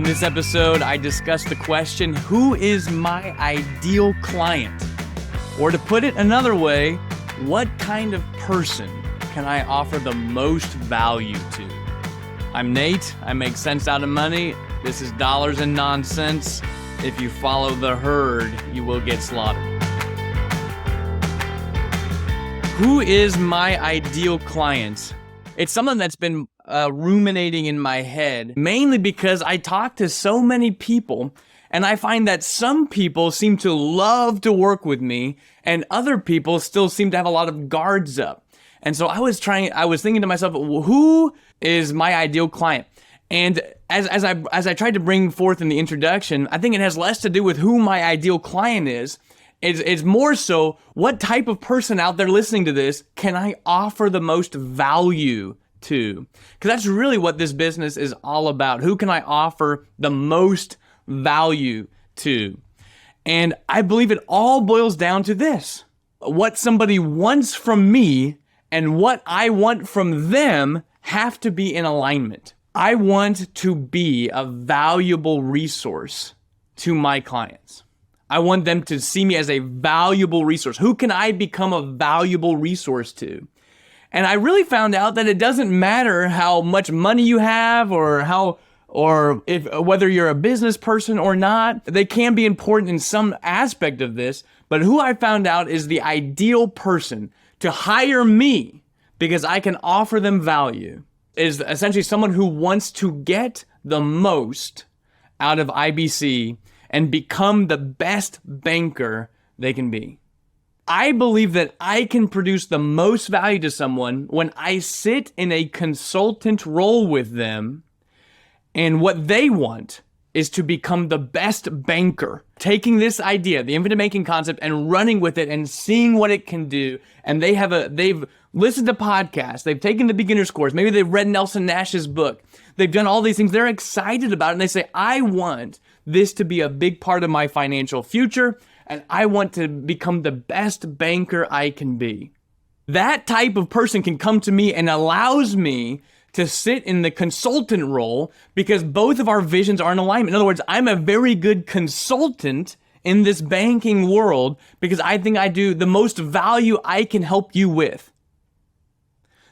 this episode, I discussed the question, who is my ideal client? Or to put it another way, what kind of person can I offer the most value to? I'm Nate. I make sense out of money. This is Dollars and Nonsense. If you follow the herd, you will get slaughtered. Who is my ideal client? It's something that's been ruminating in my head, mainly because I talk to so many people, and I find that some people seem to love to work with me, and other people still seem to have a lot of guards up. And so I was thinking to myself, who is my ideal client? And as I tried to bring forth in the introduction, I think it has less to do with who my ideal client is. It's more so, what type of person out there listening to this can I offer the most value to? Because that's really what this business is all about. Who can I offer the most value to? And I believe it all boils down to this. What somebody wants from me and what I want from them have to be in alignment. I want to be a valuable resource to my clients. I want them to see me as a valuable resource. Who can I become a valuable resource to? And I really found out that it doesn't matter how much money you have or whether you're a business person or not. They can be important in some aspect of this, but who I found out is the ideal person to hire me because I can offer them value is essentially someone who wants to get the most out of IBC and become the best banker they can be. I believe that I can produce the most value to someone when I sit in a consultant role with them, and what they want is to become the best banker. Taking this idea, the infinite banking concept, and running with it and seeing what it can do. And they've listened to podcasts, they've taken the beginner's course, maybe they've read Nelson Nash's book, they've done all these things, they're excited about it, and they say, I want this to be a big part of my financial future, and I want to become the best banker I can be. That type of person can come to me and allows me to sit in the consultant role because both of our visions are in alignment. In other words, I'm a very good consultant in this banking world because I think I do the most value I can help you with.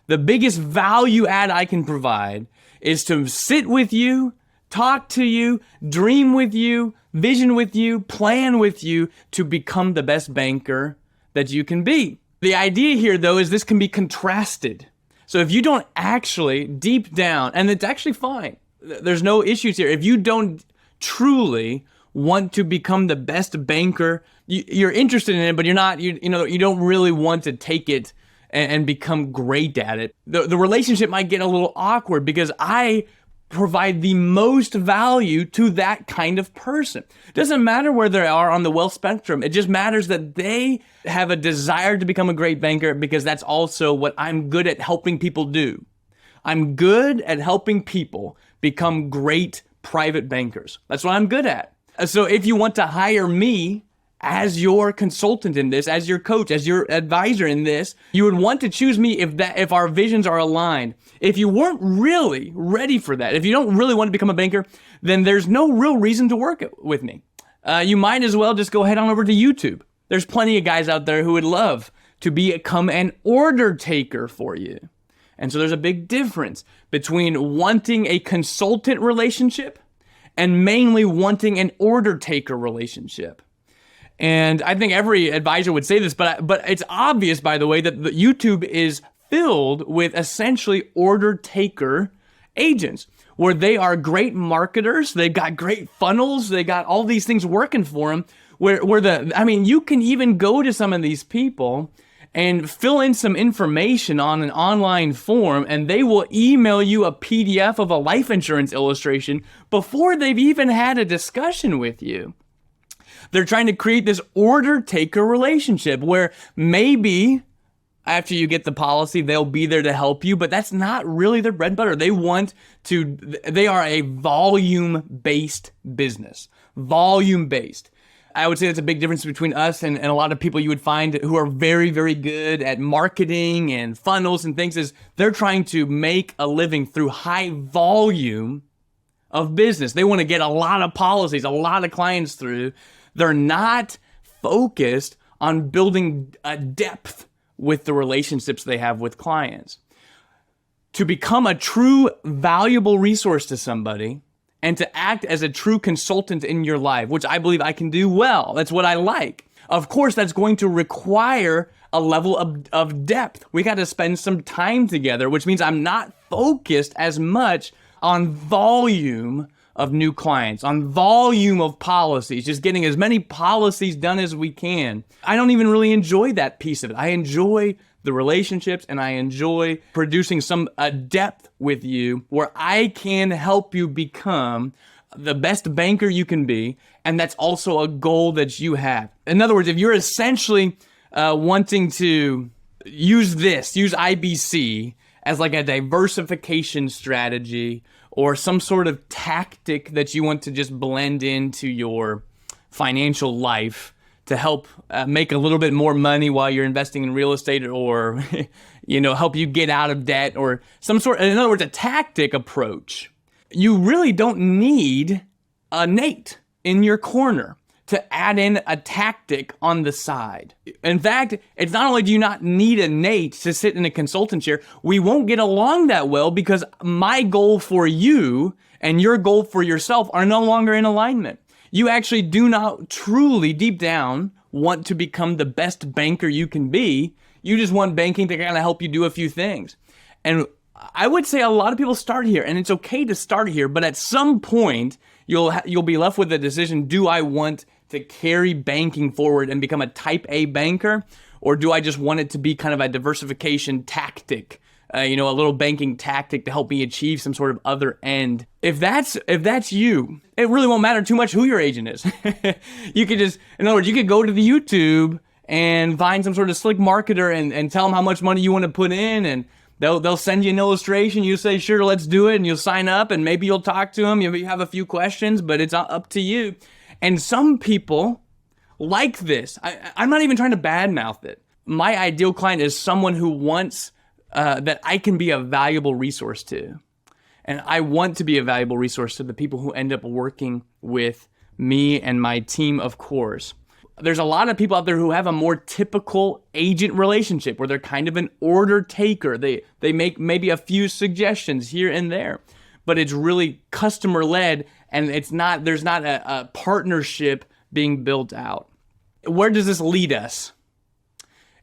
The biggest value add I can provide is to sit with you, talk to you, dream with you, vision with you, plan with you to become the best banker that you can be. The idea here, though, is this can be contrasted. So if you don't actually, deep down, and it's actually fine, there's no issues here. If you don't truly want to become the best banker, you're interested in it, but you're not, you don't really want to take it and become great at it. The relationship might get a little awkward because I provide the most value to that kind of person. It doesn't matter where they are on the wealth spectrum. It just matters that they have a desire to become a great banker because that's also what I'm good at helping people do. I'm good at helping people become great private bankers. That's what I'm good at. So if you want to hire me as your consultant in this, as your coach, as your advisor in this, you would want to choose me if our visions are aligned. If you weren't really ready for that, if you don't really want to become a banker, then there's no real reason to work with me. You might as well just go head on over to YouTube. There's plenty of guys out there who would love to become an order taker for you. And so there's a big difference between wanting a consultant relationship and mainly wanting an order taker relationship. And I think every advisor would say this, but it's obvious, by the way, that the YouTube is filled with essentially order taker agents, where they are great marketers, they've got great funnels, they got all these things working for them. You can even go to some of these people and fill in some information on an online form, and they will email you a PDF of a life insurance illustration before they've even had a discussion with you. They're trying to create this order taker relationship where maybe after you get the policy, they'll be there to help you, but that's not really their bread and butter. They are a volume-based business. Volume-based. I would say that's a big difference between us and a lot of people you would find who are very, very good at marketing and funnels and things, is they're trying to make a living through high volume of business. They want to get a lot of policies, a lot of clients through. They're not focused on building a depth with the relationships they have with clients. To become a true valuable resource to somebody and to act as a true consultant in your life, which I believe I can do well. That's what I like. Of course, that's going to require a level of depth. We got to spend some time together, which means I'm not focused as much on volume of new clients, on volume of policies, just getting as many policies done as we can. I don't even really enjoy that piece of it. I enjoy the relationships, and I enjoy producing some depth with you where I can help you become the best banker you can be, and that's also a goal that you have. In other words, if you're essentially wanting to use IBC as like a diversification strategy or some sort of tactic that you want to just blend into your financial life to help make a little bit more money while you're investing in real estate, or help you get out of debt, or some sort, in other words, a tactic approach, you really don't need a Nate in your corner to add in a tactic on the side. In fact, it's not only do you not need a Nate to sit in a consultant chair, we won't get along that well because my goal for you and your goal for yourself are no longer in alignment. You actually do not truly, deep down, want to become the best banker you can be. You just want banking to kind of help you do a few things. And I would say a lot of people start here, and it's okay to start here, but at some point, you'll be left with the decision, do I want to carry banking forward and become a type A banker, or do I just want it to be kind of a diversification tactic? A little banking tactic to help me achieve some sort of other end. If that's you, it really won't matter too much who your agent is. You could just, in other words, you could go to the YouTube and find some sort of slick marketer and tell them how much money you want to put in, and they'll send you an illustration. You say, sure, let's do it, and you'll sign up, and maybe you'll talk to them. You have a few questions, but it's up to you. And some people like this. I'm not even trying to badmouth it. My ideal client is someone who wants that I can be a valuable resource to. And I want to be a valuable resource to the people who end up working with me and my team, of course. There's a lot of people out there who have a more typical agent relationship where they're kind of an order taker. They make maybe a few suggestions here and there, but it's really customer led, and there's not a partnership being built out. Where does this lead us?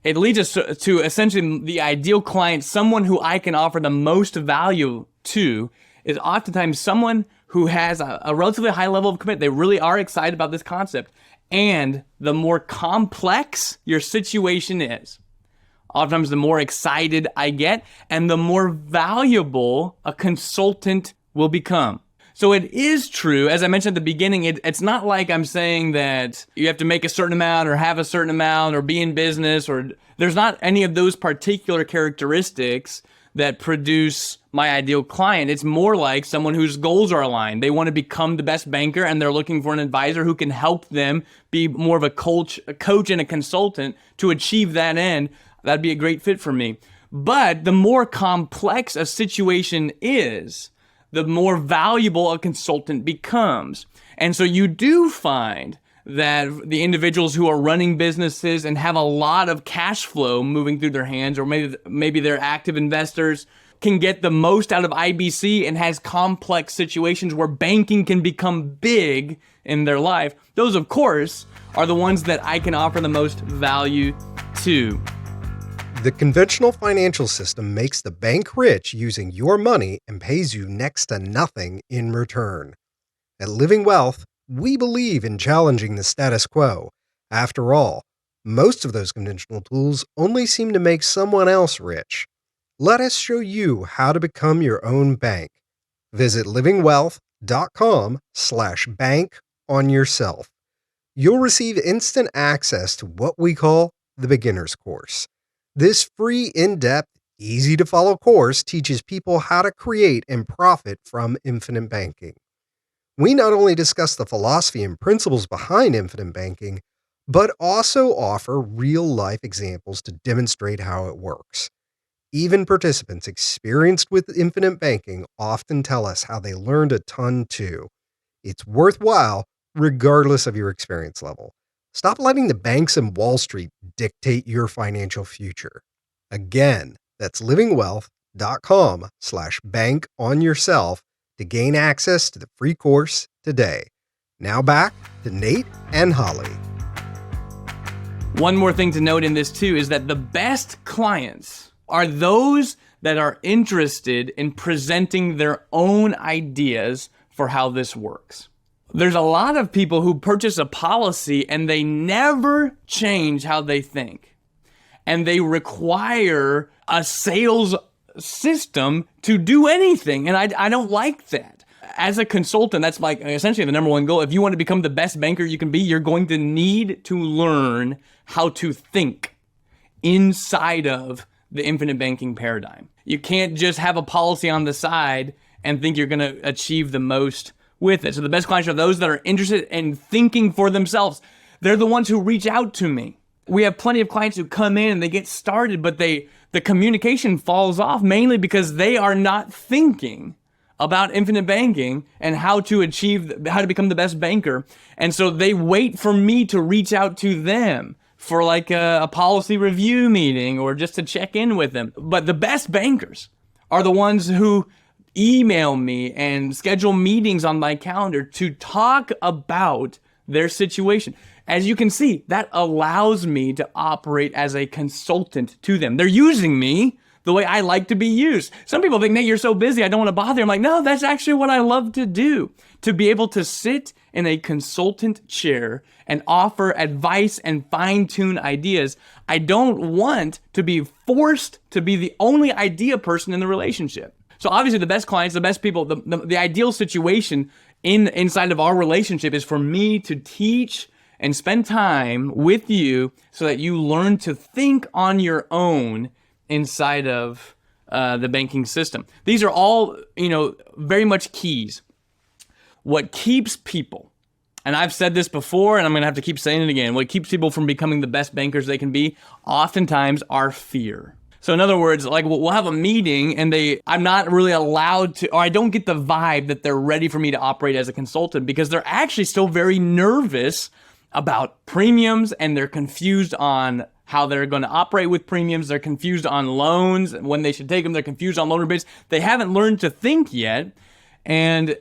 It leads us to essentially the ideal client, someone who I can offer the most value to, is oftentimes someone who has a relatively high level of commitment. They really are excited about this concept. And the more complex your situation is, oftentimes the more excited I get and the more valuable a consultant will become. So it is true, as I mentioned at the beginning, it's not like I'm saying that you have to make a certain amount or have a certain amount or be in business, or there's not any of those particular characteristics that produce my ideal client. It's more like someone whose goals are aligned. They want to become the best banker, and they're looking for an advisor who can help them be more of a coach and a consultant to achieve that end. That'd be a great fit for me. But the more complex a situation is, the more valuable a consultant becomes. And so you do find that the individuals who are running businesses and have a lot of cash flow moving through their hands, or maybe they're active investors, can get the most out of IBC and has complex situations where banking can become big in their life. Those, of course, are the ones that I can offer the most value to. The conventional financial system makes the bank rich using your money and pays you next to nothing in return. At Living Wealth, we believe in challenging the status quo. After all, most of those conventional tools only seem to make someone else rich. Let us show you how to become your own bank. Visit livingwealth.com/bank on yourself. You'll receive instant access to what we call the beginner's course. This free, in-depth, easy-to-follow course teaches people how to create and profit from infinite banking. We not only discuss the philosophy and principles behind infinite banking, but also offer real-life examples to demonstrate how it works. Even participants experienced with infinite banking often tell us how they learned a ton too. It's worthwhile regardless of your experience level. Stop letting the banks and Wall Street dictate your financial future. Again, that's livingwealth.com/bank-on-yourself to gain access to the free course today. Now back to Nate and Holly. One more thing to note in this too is that the best clients are those that are interested in presenting their own ideas for how this works. There's a lot of people who purchase a policy and they never change how they think. And they require a sales system to do anything. And I don't like that. As a consultant, that's like essentially the number one goal. If you want to become the best banker you can be, you're going to need to learn how to think inside of the infinite banking paradigm. You can't just have a policy on the side and think you're going to achieve the most with it. So the best clients are those that are interested in thinking for themselves. They're the ones who reach out to me. We have plenty of clients who come in and they get started, but the communication falls off mainly because they are not thinking about infinite banking and how to become the best banker. And so they wait for me to reach out to them for like a policy review meeting or just to check in with them. But the best bankers are the ones who email me and schedule meetings on my calendar to talk about their situation. As you can see, that allows me to operate as a consultant to them. They're using me the way I like to be used. Some people think, Nate, you're so busy, I don't want to bother you. I'm like, no, that's actually what I love to do. To be able to sit in a consultant chair and offer advice and fine-tune ideas. I don't want to be forced to be the only idea person in the relationship. So obviously the best clients, the best people, the ideal situation inside of our relationship is for me to teach and spend time with you so that you learn to think on your own inside of the banking system. These are all, very much keys. What keeps people, and I've said this before and I'm going to have to keep saying it again, what keeps people from becoming the best bankers they can be oftentimes are fear. So in other words, like we'll have a meeting and I'm not really allowed to, or I don't get the vibe that they're ready for me to operate as a consultant because they're actually still very nervous about premiums and they're confused on how they're going to operate with premiums. They're confused on loans, when they should take them. They're confused on loan rebates. They haven't learned to think yet. And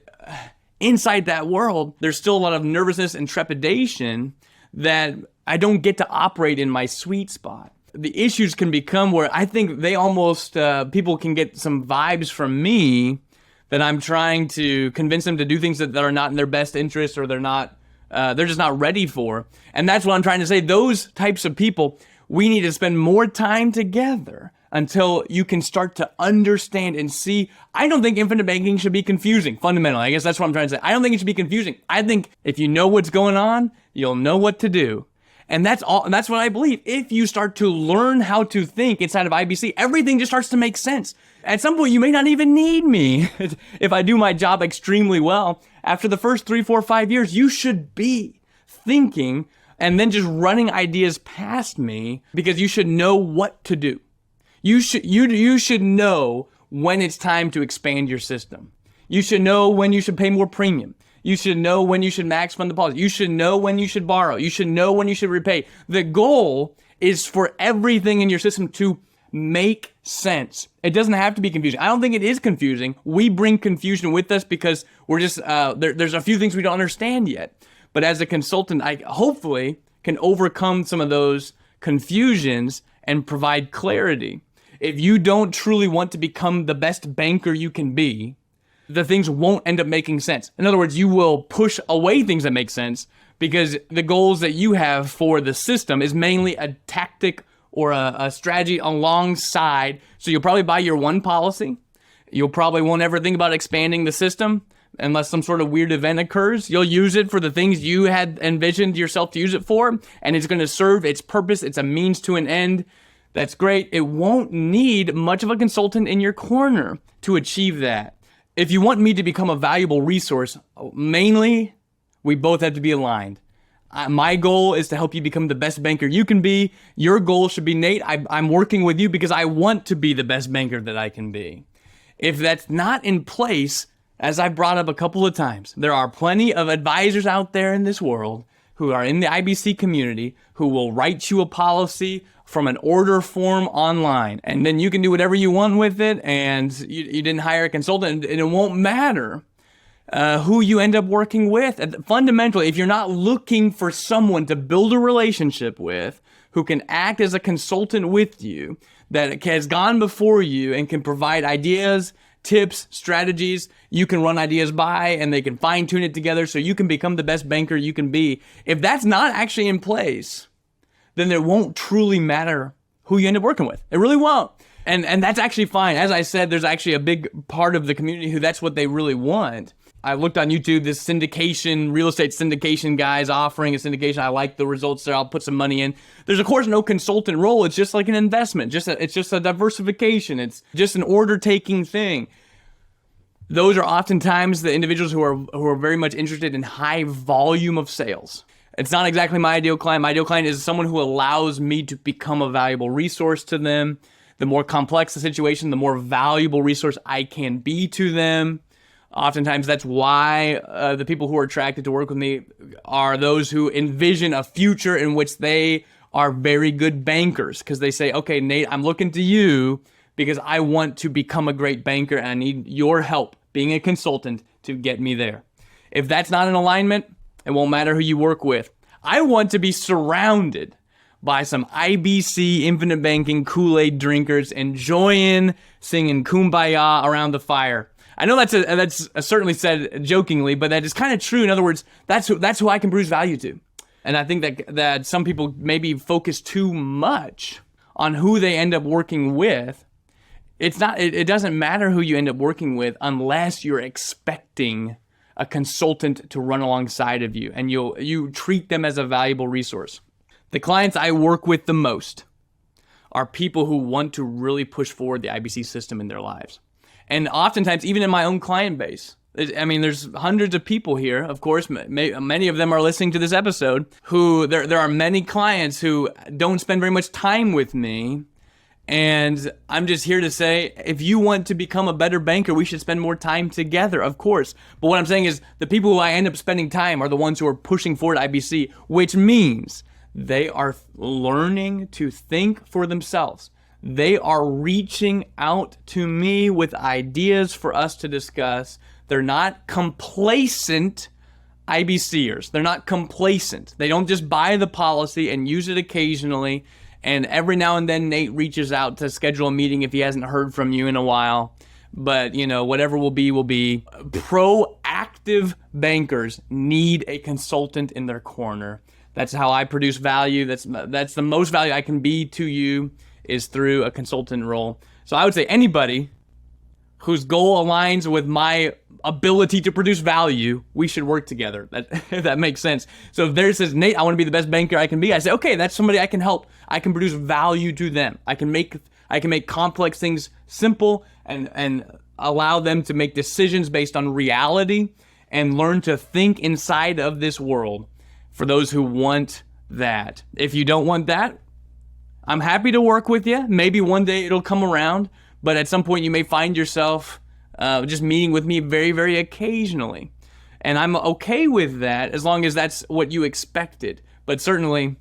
inside that world, there's still a lot of nervousness and trepidation that I don't get to operate in my sweet spot. The issues can become where I think they almost, people can get some vibes from me that I'm trying to convince them to do things that are not in their best interest or they're just not ready for. And that's what I'm trying to say. Those types of people, we need to spend more time together until you can start to understand and see. I don't think infinite banking should be confusing, fundamentally. I guess that's what I'm trying to say. I don't think it should be confusing. I think if you know what's going on, you'll know what to do. And that's all. And that's what I believe. If you start to learn how to think inside of IBC, everything just starts to make sense. At some point, you may not even need me. If I do my job extremely well, after the first 3, 4, 5 years, you should be thinking and then just running ideas past me because you should know what to do. You should know when it's time to expand your system. You should know when you should pay more premium. You should know when you should max fund the policy. You should know when you should borrow. You should know when you should repay. The goal is for everything in your system to make sense. It doesn't have to be confusing. I don't think it is confusing. We bring confusion with us because we're just, there's a few things we don't understand yet. But as a consultant, I hopefully can overcome some of those confusions and provide clarity. If you don't truly want to become the best banker you can be, the things won't end up making sense. In other words, you will push away things that make sense because the goals that you have for the system is mainly a tactic or a strategy alongside. So you'll probably buy your one policy. You'll probably won't ever think about expanding the system unless some sort of weird event occurs. You'll use it for the things you had envisioned yourself to use it for, and it's going to serve its purpose. It's a means to an end. That's great. It won't need much of a consultant in your corner to achieve that. If you want me to become a valuable resource, mainly, we both have to be aligned. My goal is to help you become the best banker you can be. Your goal should be, Nate, I'm working with you because I want to be the best banker that I can be. If that's not in place, as I brought up a couple of times, there are plenty of advisors out there in this world who are in the IBC community who will write you a policy from an order form online, and then you can do whatever you want with it, and you didn't hire a consultant, and it won't matter who you end up working with. Fundamentally, if you're not looking for someone to build a relationship with who can act as a consultant with you, that has gone before you and can provide ideas, tips, strategies you can run ideas by, and they can fine tune it together so you can become the best banker you can be. If that's not actually in place, then it won't truly matter who you end up working with. It really won't. And that's actually fine. As I said, there's actually a big part of the community who that's what they really want. I looked on YouTube, this syndication, real estate syndication guys offering a syndication. I like the results there. I'll put some money in. There's, of course, no consultant role. It's just like an investment. It's just a diversification. It's just an order-taking thing. Those are oftentimes the individuals who are very much interested in high volume of sales. It's not exactly my ideal client. My ideal client is someone who allows me to become a valuable resource to them. The more complex the situation, the more valuable resource I can be to them. Oftentimes, that's why the people who are attracted to work with me are those who envision a future in which they are very good bankers, because they say, okay, Nate, I'm looking to you because I want to become a great banker and I need your help being a consultant to get me there. If that's not in alignment, it won't matter who you work with. I want to be surrounded by some IBC infinite banking Kool-Aid drinkers enjoying singing Kumbaya around the fire. I know that's certainly said jokingly, but that is kind of true. In other words, that's who I can produce value to. And I think that some people maybe focus too much on who they end up working with. It doesn't matter who you end up working with unless you're expecting a consultant to run alongside of you and you treat them as a valuable resource. The clients I work with the most are people who want to really push forward the IBC system in their lives. And oftentimes, even in my own client base, I mean, there's hundreds of people here, of course, many of them are listening to this episode, who there are many clients who don't spend very much time with me. And I'm just here to say, if you want to become a better banker, we should spend more time together, of course. But what I'm saying is the people who I end up spending time are the ones who are pushing forward IBC, which means they are learning to think for themselves. They are reaching out to me with ideas for us to discuss. They're not complacent IBCers. They're not complacent. They don't just buy the policy and use it occasionally. And every now and then Nate reaches out to schedule a meeting if he hasn't heard from you in a while. But, whatever will be, will be. Proactive bankers need a consultant in their corner. That's how I produce value. That's the most value I can be to you, is through a consultant role. So I would say anybody whose goal aligns with my ability to produce value, we should work together. If that makes sense. So if there says, Nate, I want to be the best banker I can be, I say, okay, that's somebody I can help. I can produce value to them. I can make complex things simple and allow them to make decisions based on reality and learn to think inside of this world for those who want that. If you don't want that, I'm happy to work with you. Maybe one day it'll come around, but at some point you may find yourself just meeting with me very, very occasionally. And I'm okay with that as long as that's what you expected. But certainly,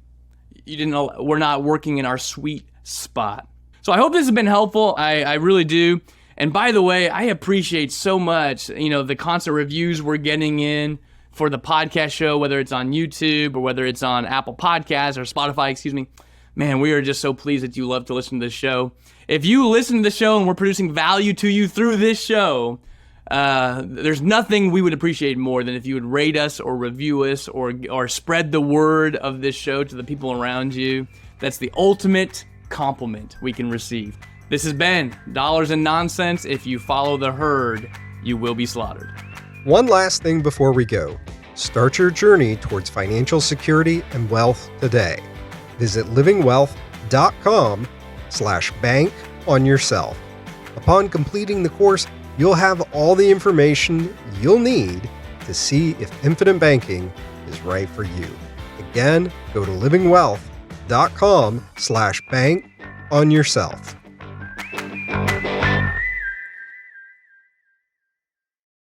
we're not working in our sweet spot. So I hope this has been helpful. I really do. And by the way, I appreciate so much, the constant reviews we're getting in for the podcast show, whether it's on YouTube or whether it's on Apple Podcasts or Spotify, Man, we are just so pleased that you love to listen to this show. If you listen to the show and we're producing value to you through this show, there's nothing we would appreciate more than if you would rate us or review us or spread the word of this show to the people around you. That's the ultimate compliment we can receive. This has been Dollars and Nonsense. If you follow the herd, you will be slaughtered. One last thing before we go. Start your journey towards financial security and wealth today. Visit livingwealth.com/bank on yourself. Upon completing the course, you'll have all the information you'll need to see if infinite banking is right for you. Again, go to livingwealth.com/bank on yourself.